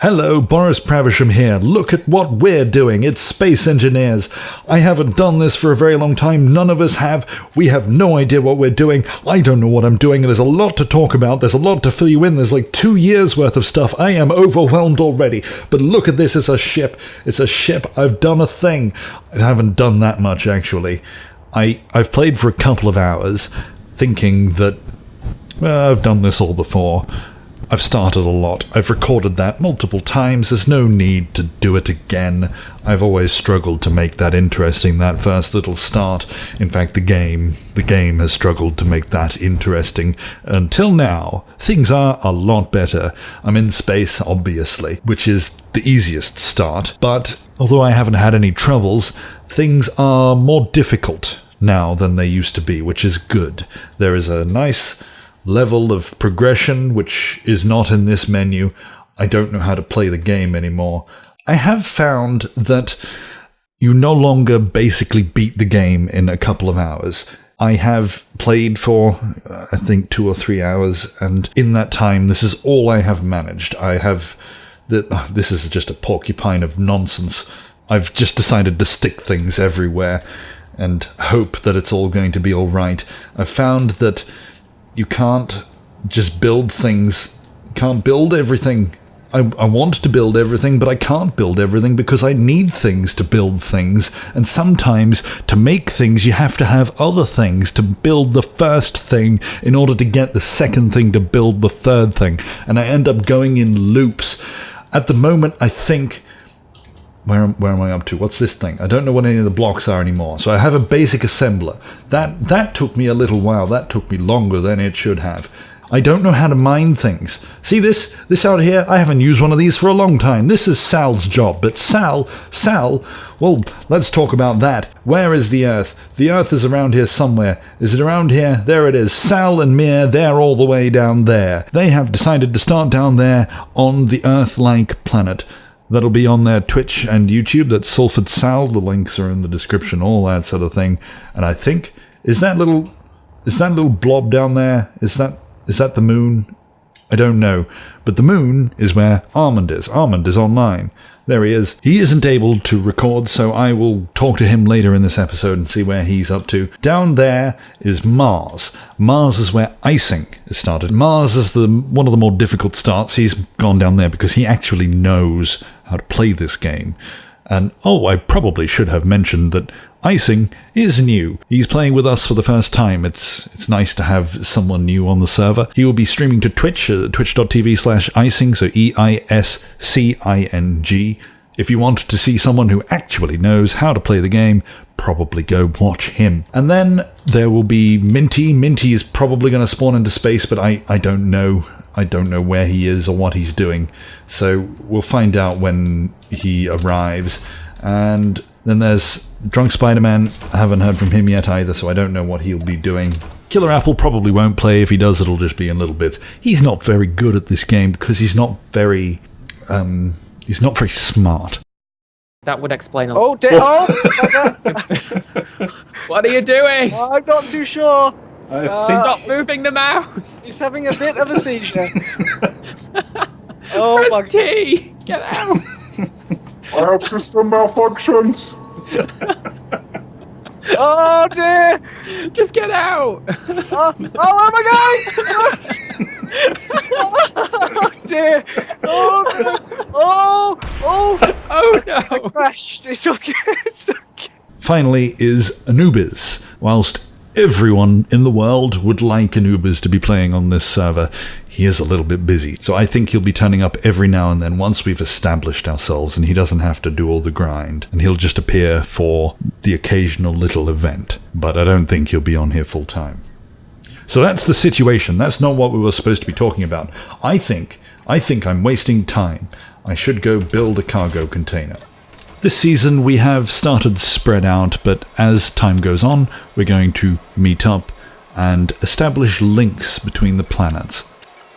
Hello, Boris Praversham here. Look at what we're doing. It's space engineers. I haven't done this for a very long time. None of us have. We have no idea what we're doing. I don't know what I'm doing. There's a lot to talk about. There's a lot to fill you in. There's like 2 years worth of stuff. I am overwhelmed already. But look at this. It's a ship. It's a ship. I've done a thing. I haven't done that much, actually. I've played for a couple of hours thinking that, well, I've done this all before. I've started a lot. I've recorded that multiple times. There's no need to do it again. I've always struggled to make that interesting, that first little start. In fact, the game has struggled to make that interesting. Until now, things are a lot better. I'm in space, obviously, which is the easiest start. But although I haven't had any troubles, things are more difficult now than they used to be, which is good. There is a nice level of progression which is not in this menu. I don't know how to play the game anymore. I have found that you no longer basically beat the game in a couple of hours. I have played for, I think, 2 or 3 hours, and in that time, this is all I have managed. This is just a porcupine of nonsense. I've just decided to stick things everywhere and hope that it's all going to be all right. I've found that you can't just build things. You can't build everything. I want to build everything, but I can't build everything because I need things to build things. And sometimes to make things, you have to have other things to build the first thing in order to get the second thing to build the third thing. And I end up going in loops. At the moment, I think... Where am I up to? What's this thing? I don't know what any of the blocks are anymore. So I have a basic assembler. That took me a little while. That took me longer than it should have. I don't know how to mine things. See this out here? I haven't used one of these for a long time. This is Sal's job. But Sal, well, let's talk about that. Where is the Earth? The Earth is around here somewhere. Is it around here? There it is. Sal and Mir, they're all the way down there. They have decided to start down there on the Earth-like planet. That'll be on their Twitch and YouTube. That's Salford Sal. The links are in the description, all that sort of thing. And I think, is that little blob down there? Is that the moon? I don't know. But the moon is where Almond is. Almond is online. There he is. He isn't able to record, so I will talk to him later in this episode and see where he's up to. Down there is Mars. Mars is where icing is started. Mars is one of the more difficult starts. He's gone down there because he actually knows how to play this game. And, I probably should have mentioned that Icing is new. He's playing with us for the first time. It's nice to have someone new on the server. He will be streaming to Twitch, twitch.tv/icing, so EISCING. If you want to see someone who actually knows how to play the game, probably go watch him. And then there will be Minty. Minty is probably going to spawn into space, but I don't know. I don't know where he is or what he's doing. So we'll find out when he arrives. And then there's Drunk Spider-Man. I haven't heard from him yet either, so I don't know what he'll be doing. Killer Apple probably won't play. If he does, it'll just be in little bits. He's not very good at this game because he's not very smart. That would explain a lot. Oh, dear! What are you doing? I'm not too sure. Stop moving the mouse. He's having a bit of a seizure. Press T. Get out. I have system malfunctions. Oh dear! Just get out. Oh my God! Oh dear! Oh no! Oh no! I crashed. It's okay. It's okay. Finally is Anubis. Whilst everyone in the world would like Anubis to be playing on this server, he is a little bit busy. So I think he'll be turning up every now and then once we've established ourselves and he doesn't have to do all the grind. And he'll just appear for the occasional little event. But I don't think he'll be on here full time. So that's the situation. That's not what we were supposed to be talking about. I think I'm wasting time. I should go build a cargo container. This season we have started spread out, but as time goes on, we're going to meet up and establish links between the planets.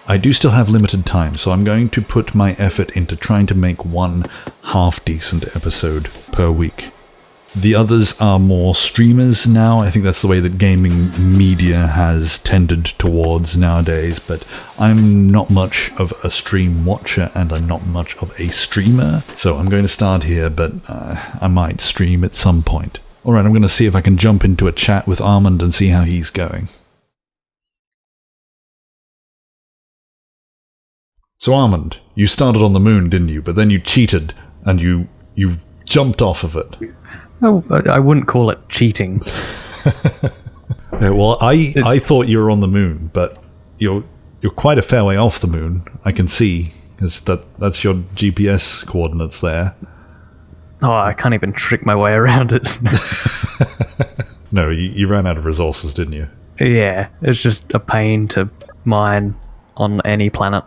I do still have limited time, so I'm going to put my effort into trying to make one half-decent episode per week. The others are more streamers now. I think that's the way that gaming media has tended towards nowadays, but I'm not much of a stream watcher and I'm not much of a streamer. So I'm going to start here, but I might stream at some point. Alright, I'm going to see if I can jump into a chat with Almond and see how he's going. So Almond, you started on the moon, didn't you? But then you cheated and you jumped off of it. Oh, I wouldn't call it cheating. Yeah, well, I thought you were on the moon, but you're quite a fair way off the moon. I can see, because that's your GPS coordinates there. Oh, I can't even trick my way around it. No, you ran out of resources, didn't you? Yeah, it's just a pain to mine on any planet.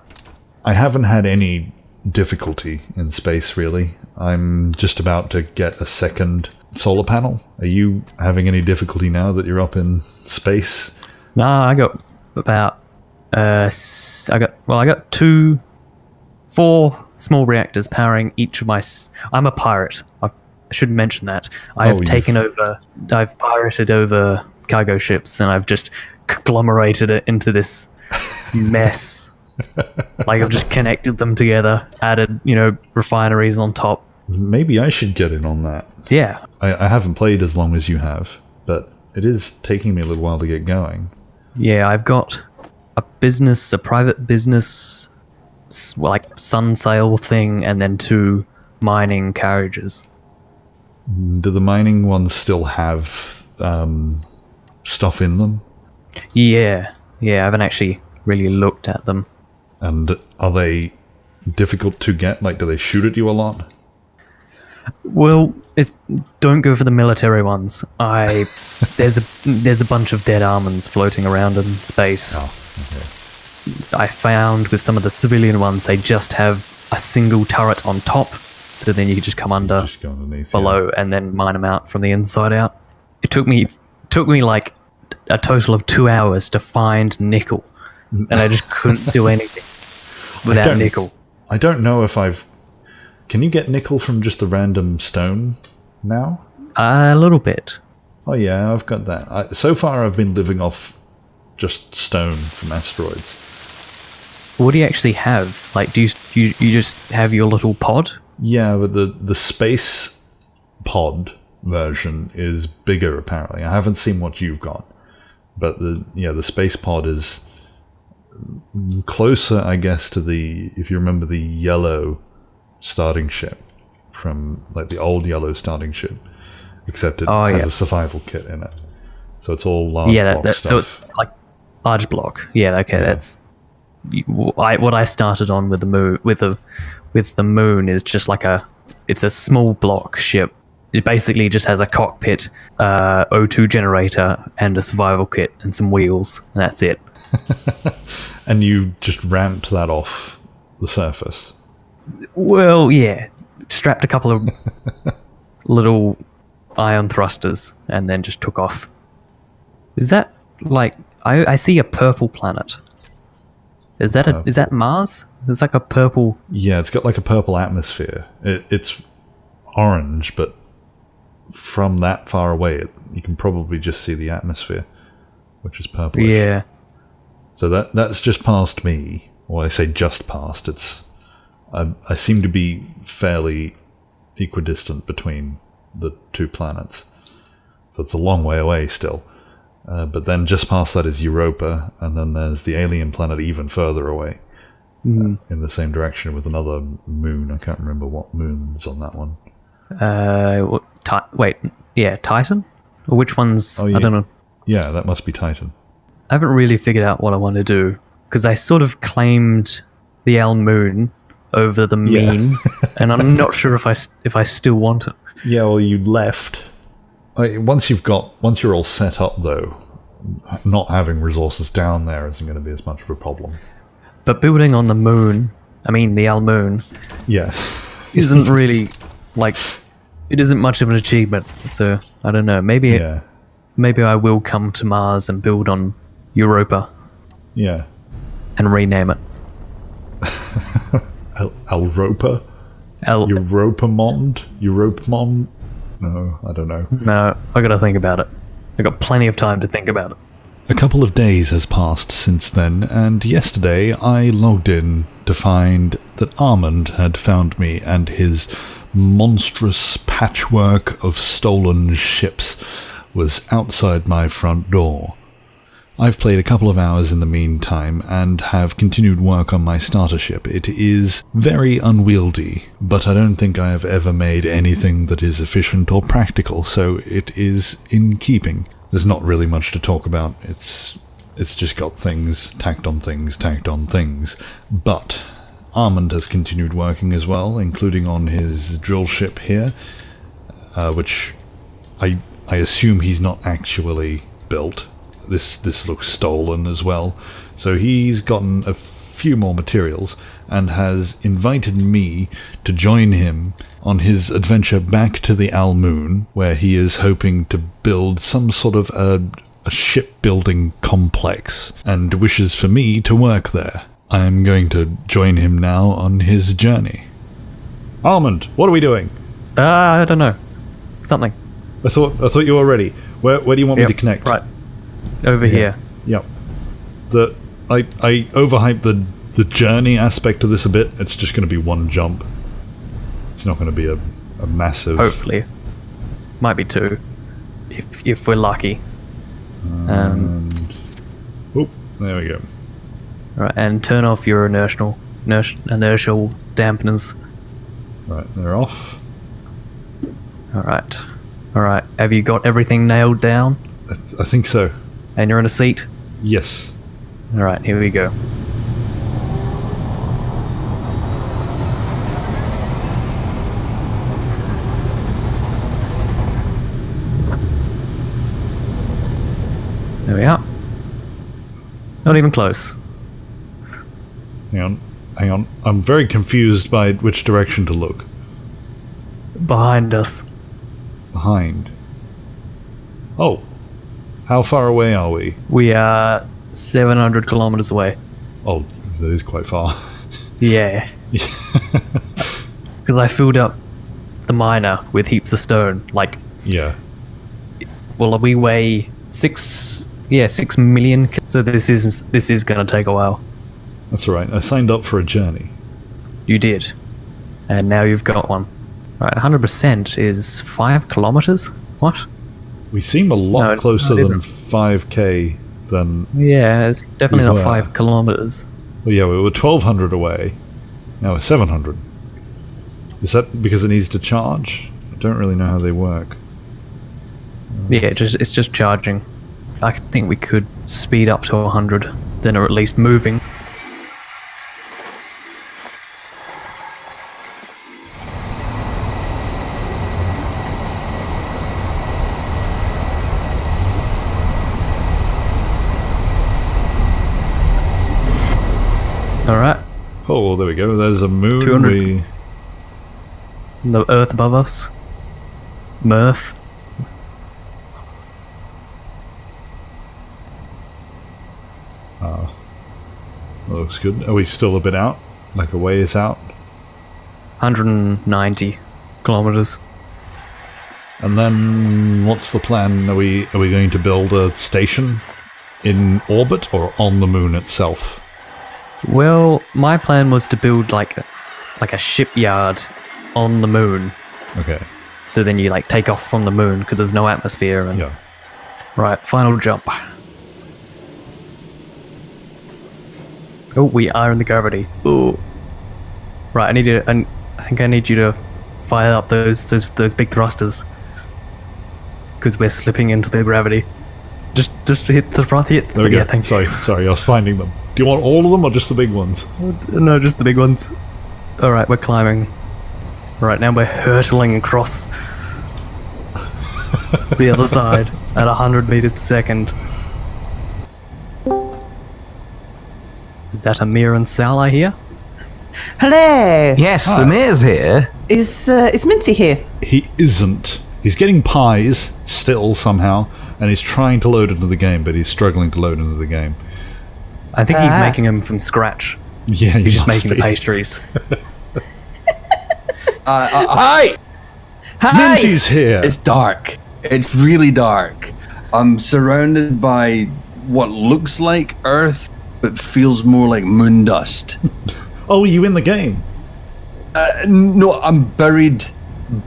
I haven't had any difficulty in space, really. I'm just about to get a second solar panel. Are you having any difficulty now that you're up in space? Nah, I got about I got 4 small reactors powering each of my. I'm a pirate. I should mention that. I've pirated over cargo ships, and I've just conglomerated it into this mess. Like, I've just connected them together, added, refineries on top. Maybe I should get in on that. Yeah. I haven't played as long as you have, but it is taking me a little while to get going. Yeah, I've got a private business, like sun sail thing, and then 2 mining carriages. Do the mining ones still have stuff in them? Yeah, I haven't actually really looked at them. And are they difficult to get? Like, do they shoot at you a lot? Well, don't go for the military ones. There's a bunch of dead almonds floating around in space. Oh, okay. I found with some of the civilian ones, they just have a single turret on top, so then you can just come Just go underneath, below, and then mine them out from the inside out. It took me like a total of 2 hours to find nickel, and I just couldn't do anything without nickel. I don't know if Can you get nickel from just a random stone now? A little bit. Oh yeah, I've got that. So far I've been living off just stone from asteroids. What do you actually have? Like, do you just have your little pod? Yeah, but the space pod version is bigger apparently. I haven't seen what you've got. But the space pod is closer, I guess, to if you remember the yellow starting ship from like the old yellow starting ship, except it has a survival kit in it. So it's all large block stuff. So it's like large block. Yeah, okay, that's what I started on with the moon. With the moon is just like it's a small block ship. It basically just has a cockpit, O2 generator, and a survival kit and some wheels, and that's it. And you just ramped that off the surface. Well, yeah. Strapped a couple of little ion thrusters and then just took off. Is that like I see a purple planet. Is that Mars? It's like a purple. Yeah, it's got like a purple atmosphere. It's orange, but from that far away, you can probably just see the atmosphere, which is purplish. Yeah. So that's just past me. Well, I say just past. I seem to be fairly equidistant between the 2 planets. So it's a long way away still. But then just past that is Europa, and then there's the alien planet even further away. In the same direction with another moon. I can't remember what moon's on that one. Titan? Or which one's... Oh, yeah. I don't know. Yeah, that must be Titan. I haven't really figured out what I want to do, because I sort of claimed the moon over the mean, and I'm not sure if I still want it. Yeah, well, you left. Once you're all set up, though, not having resources down there isn't going to be as much of a problem. But building on the moon, the moon, yeah, isn't really it isn't much of an achievement. So I don't know. Maybe I will come to Mars and build on Europa. Yeah, and rename it. Europa? Europamond? No, I don't know. No, I gotta think about it. I got plenty of time to think about it. A couple of days has passed since then, and yesterday I logged in to find that Almond had found me and his monstrous patchwork of stolen ships was outside my front door. I've played a couple of hours in the meantime and have continued work on my starter ship. It is very unwieldy, but I don't think I have ever made anything that is efficient or practical, so it is in keeping. There's not really much to talk about. It's just got things, tacked on things, tacked on things. But Almond has continued working as well, including on his drill ship here, which I assume he's not actually built. This looks stolen as well. So he's gotten a few more materials and has invited me to join him on his adventure back to the Almoon, where he is hoping to build some sort of a shipbuilding complex and wishes for me to work there. I am going to join him now on his journey. Almond, what are we doing? I don't know. Something. I thought you were ready. Where do you want me to connect? Right. Over here. Yep. I overhyped the journey aspect of this a bit. It's just going to be one jump. It's not going to be a massive... Hopefully. Might be two. If we're lucky. Oop, there we go. Right, and turn off your inertial dampeners. Right, they're off. Alright. Have you got everything nailed down? I think so. And you're in a seat? Yes. Alright, here we go. There we are. Not even close. Hang on. I'm very confused by which direction to look. Behind us. Behind. Oh. How far away are we? We are 700 kilometers away. Oh, that is quite far. Yeah. Because I filled up the miner with heaps of stone. Like, Yeah. well, we weigh 6 million. So this is gonna take a while. That's alright. I signed up for a journey. You did, and now you've got one. Right, 100% is 5 kilometers. What? We seem a lot No, closer not than even. 5k than... Yeah, it's definitely We not were. 5 kilometers. Well, yeah, we were 1200 away. Now we're 700. Is that because it needs to charge? I don't really know how they work. Yeah, it's just charging. I think we could speed up to 100, then or at least moving. Alright, Oh, well, there we go. There's a moon. 200. The Earth above us. Mirth. Looks good. Are we still a bit out? Like a ways out? 190 kilometers. And then what's the plan? Are we going to build a station in orbit or on the moon itself? Well, my plan was to build like a shipyard on the moon. Okay. So then you like take off from the moon because there's no atmosphere. And Yeah. right, final jump. Oh, we are in the gravity. Oh, right. I think I need you to fire up those big thrusters because we're slipping into the gravity. Just hit the front. Hit. There we Yeah, go. thank you. Sorry, I was finding them. Do you want all of them or just the big ones? No, just the big ones. All right, we're climbing. Right now we're hurtling across the other side at 100 meters per second. Is that Amir and Sal I hear? Hello. Yes, the mayor's here. Is Minty here? He isn't. He's getting pies still somehow, and he's trying to load into the game, but he's struggling to load into the game. I think he's making them from scratch. Yeah, He's just must making the be. pastries. Hi! Hi! Minty's here. It's dark. It's really dark. I'm surrounded by what looks like Earth, but feels more like moon dust. Oh, are you in the game? No, I'm buried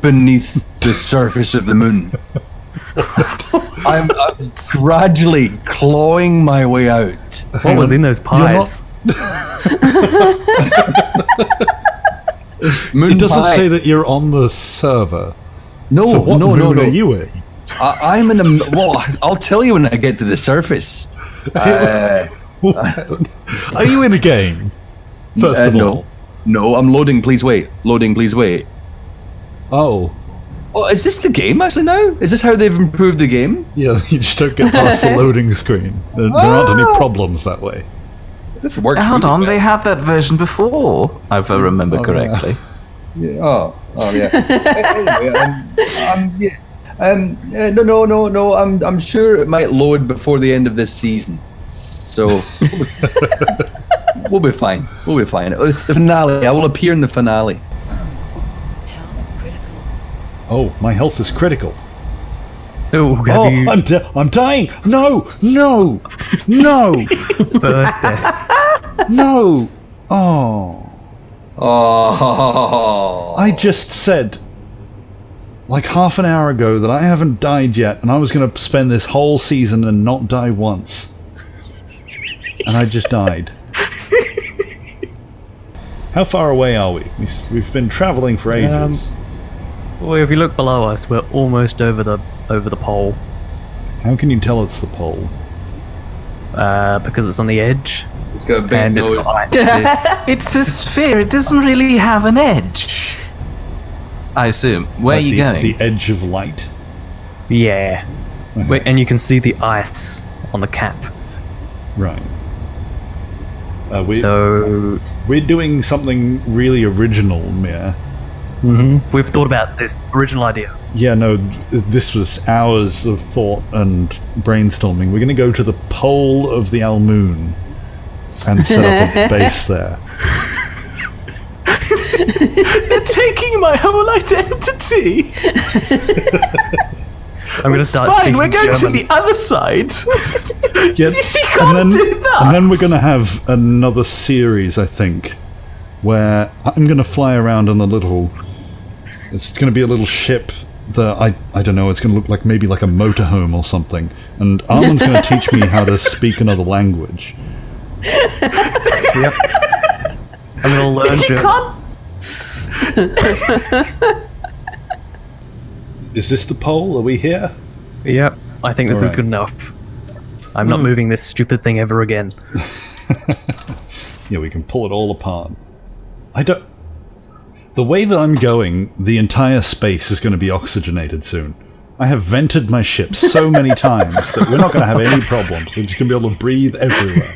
beneath the surface of the moon. I'm gradually clawing my way out. What was in those pies? Moon It doesn't pie. say that you're on the server. No, So what no, moon no. are you in? I'm in a. Well, I'll tell you when I get to the surface. Are you in a game? First of all. No, I'm loading. Please wait. Loading. Please wait. Oh. Oh, is this the game actually now? Is this how they've improved the game? Yeah, you just don't get past the loading screen. There aren't any problems that way. This works. Hold really on, well. they had that version before, if I remember correctly. Yeah. Oh, yeah. Anyway, no. I'm sure it might load before the end of this season, so we'll be fine. We'll be fine. The finale. I will appear in the finale. Oh, my health is critical. Oh, have you I'm dying. No. first death? No. Oh. Oh. I just said, like half an hour ago, that I haven't died yet, and I was going to spend this whole season and not die once. And I just died. How far away are we? We've been traveling for ages. Well, if you look below us, we're almost over the pole. How can you tell it's the pole? Because it's on the edge. It's got a big And it's nose. got It's a sphere, it doesn't really have an edge. I assume. Where are you going? The edge of light. yeah. Wait, and you can see the ice on the cap. Right. So We're doing something really original, Mia. we've thought about this original idea. Yeah, no, this was hours of thought and brainstorming. We're going to go to the pole of the Almond and set up a base there. They're taking my whole identity! I'm going to start Fine, speaking we're going German. to the other side! Yes, You can't do that! And then we're going to have another series, I think, where I'm going to fly around on a little... It's going to be a little ship that, I don't know, it's going to look like maybe like a motorhome or something. And Almond's going to teach me how to speak another language. Yep. I'm going to learn You German. can't... Is this the pole? Are we here? Yep. I think this is Alright. good enough. I'm not moving this stupid thing ever again. Yeah, we can pull it all apart. The way that I'm going, the entire space is going to be oxygenated soon. I have vented my ship so many times that we're not going to have any problems. We're just going to be able to breathe everywhere.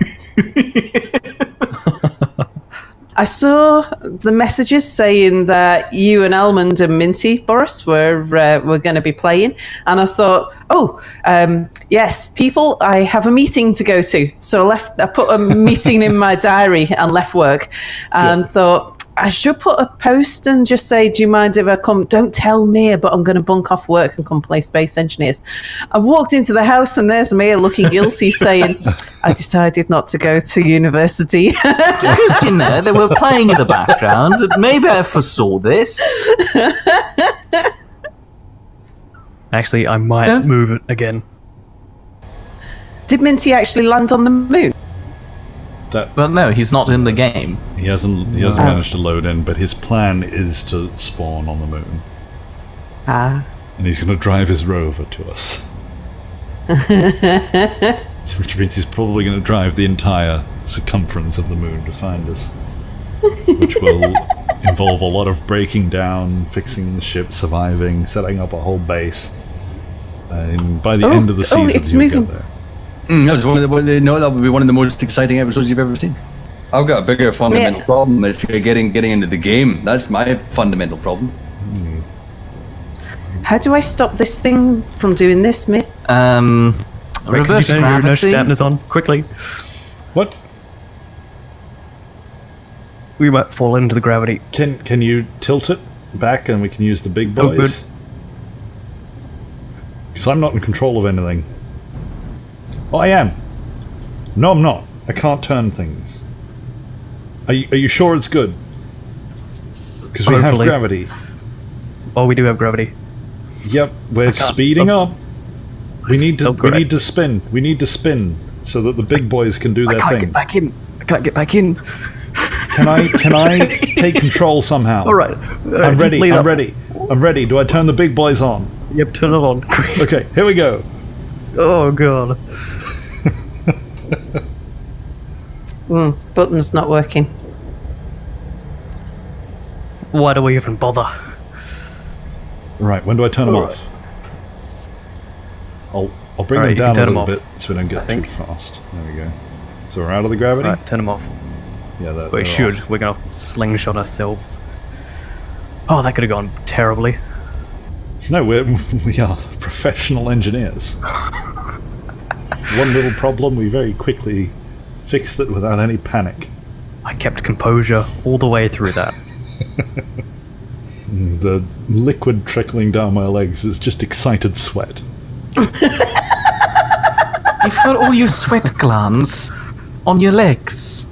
I saw the messages saying that you and Almond and Minty, Boris, were going to be playing, and I thought, yes, people, I have a meeting to go to. So I put a meeting in my diary and left work, and thought I should put a post and just say, do you mind if I come? Don't tell Mia, but I'm going to bunk off work and come play Space Engineers. I walked into the house and there's Mia looking guilty saying, I decided not to go to university. Because, you know, they were playing in the background, and maybe I foresaw this. Actually, I might Don't- move it again. Did Minty actually land on the moon? But no, he's not in the game. He hasn't managed to load in, but his plan is to spawn on the moon. Ah. And he's going to drive his rover to us. Which means he's probably going to drive the entire circumference of the moon to find us. Which will involve a lot of breaking down, fixing the ship, surviving, setting up a whole base. And by the end of the season, it's he'll moving. get there. That would be one of the most exciting episodes you've ever seen. I've got a bigger fundamental problem. It's getting into the game. That's my fundamental problem. How do I stop this thing from doing this, Mia? Wait, Reverse could you turn your nurse gravity. dampeners on quickly? What? We might fall into the gravity. Can you tilt it back and we can use the big Oh, boys? Because I'm not in control of anything. Oh, I am. No, I'm not. I can't turn things. Are you sure it's good? Because we have Hopefully. gravity. Oh, we do have gravity. Yep, we're speeding up. We need to spin. We need to spin so that the big boys can do their I can't thing. get back in. I can't get back in. Can I take control somehow? All right. I'm ready. lead I'm up. ready. I'm ready. Do I turn the big boys on? Yep, turn it on. Okay, here we go. Oh god. Button's not working. Why do we even bother? Right, when do I turn them off? I'll bring Alright, them you can down turn a them little off, bit so we don't get I too think. fast. There we go. So we're out of the gravity? Right, turn them off. Yeah, We should. We're gonna slingshot ourselves. Oh, that could have gone terribly. No, we are professional engineers. One little problem, we very quickly fixed it without any panic. I kept composure all the way through that. The liquid trickling down my legs is just excited sweat. You've got all your sweat glands on your legs.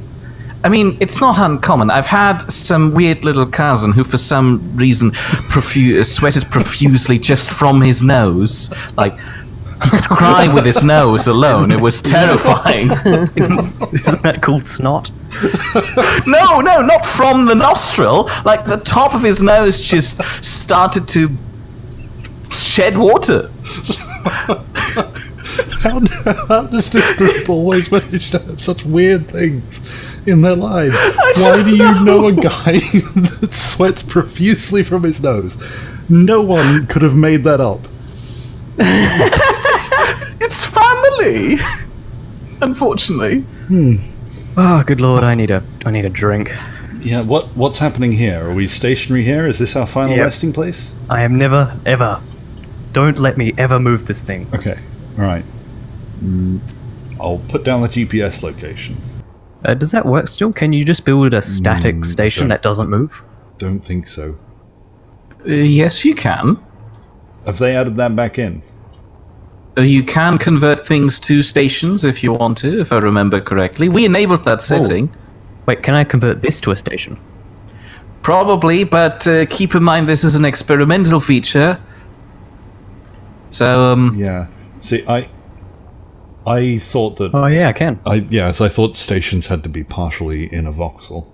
I mean, it's not uncommon. I've had some weird little cousin who, for some reason, sweated profusely just from his nose. Like, he could cry with his nose alone. It was terrifying. Isn't that called snot? No, not from the nostril. Like, the top of his nose just started to shed water. How does this group always manage to have such weird things in their lives? Why do you know a guy that sweats profusely from his nose? No one could have made that up. It's family. Unfortunately. Oh, good lord! I need a drink. Yeah, what's happening here? Are we stationary here? Is this our final Yep. resting place? I am never, ever. Don't let me ever move this thing. Okay, alright. I'll put down the GPS location. Does that work still? Can you just build a static station that doesn't move? Don't think so. Yes, you can. Have they added that back in? You can convert things to stations if you want to, if I remember correctly. We enabled that setting. Wait, can I convert this to a station? Probably, but keep in mind this is an experimental feature. So, Yeah. See, I thought that... Oh yeah, I can. So I thought stations had to be partially in a voxel.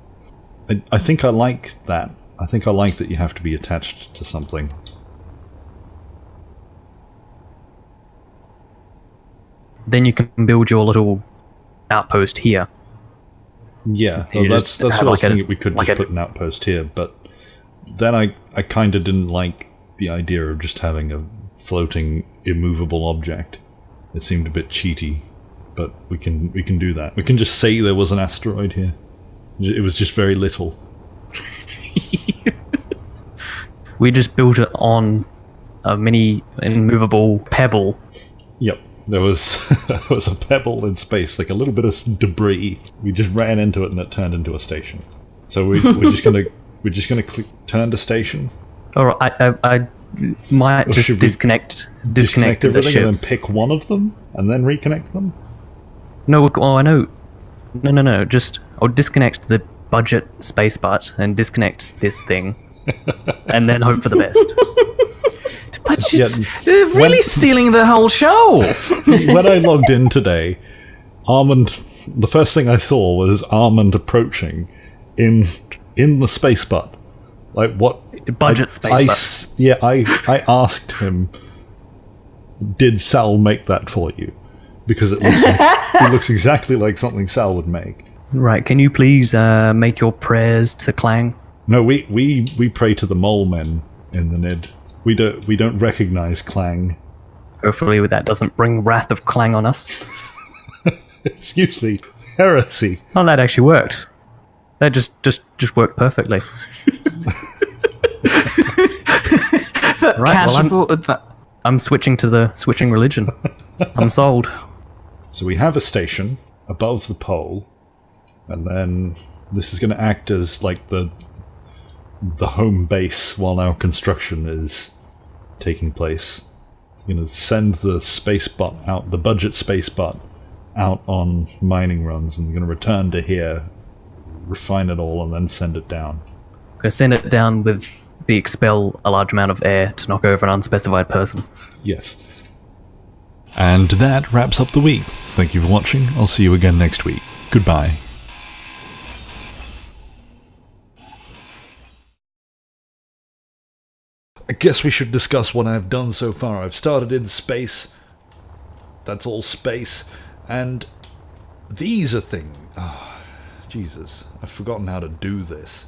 I think I like that. I think I like that you have to be attached to something. Then you can build your little outpost here. Yeah, You well, just that's have what I was like a- thinking. We could like just a- put an outpost here, but then I kind of didn't like the idea of just having a floating, immovable object. It seemed a bit cheaty, but we can do that. We can just say there was an asteroid here. It was just very little. We just built it on a mini immovable pebble. Yep, there was there was a pebble in space, like a little bit of debris. We just ran into it, and it turned into a station. So we're just gonna click turn to station. Or I might Or just should we disconnect the everything and then ships. pick one of them and then reconnect them. No, I know. No. Just I'll disconnect the budget space butt and disconnect this thing, and then hope for the best. but Yeah, they're really stealing the whole show. When I logged in today, Almond. The first thing I saw was Almond approaching in the space butt. Like what? Budget space butt. I asked him, did Sal make that for you? Because it looks exactly like something Sal would make. Right? Can you please make your prayers to Clang? No, we pray to the mole men in the Nidd. We don't recognize Clang. Hopefully, that doesn't bring wrath of Clang on us. Excuse me, heresy. Oh, that actually worked. That just worked perfectly. Right, well, I'm switching to the switching religion. I'm sold. So we have a station above the pole, and then this is going to act as like the home base while our construction is taking place. send the space bot out, the budget space bot out on mining runs, and you're going to return to here, refine it all, and then send it down. I'm going to send it down with the expel a large amount of air to knock over an unspecified person. Yes. And that wraps up the week. Thank you for watching. I'll see you again next week. Goodbye. I guess we should discuss what I've done so far. I've started in space. That's all space. And these are things... Oh, Jesus. I've forgotten how to do this.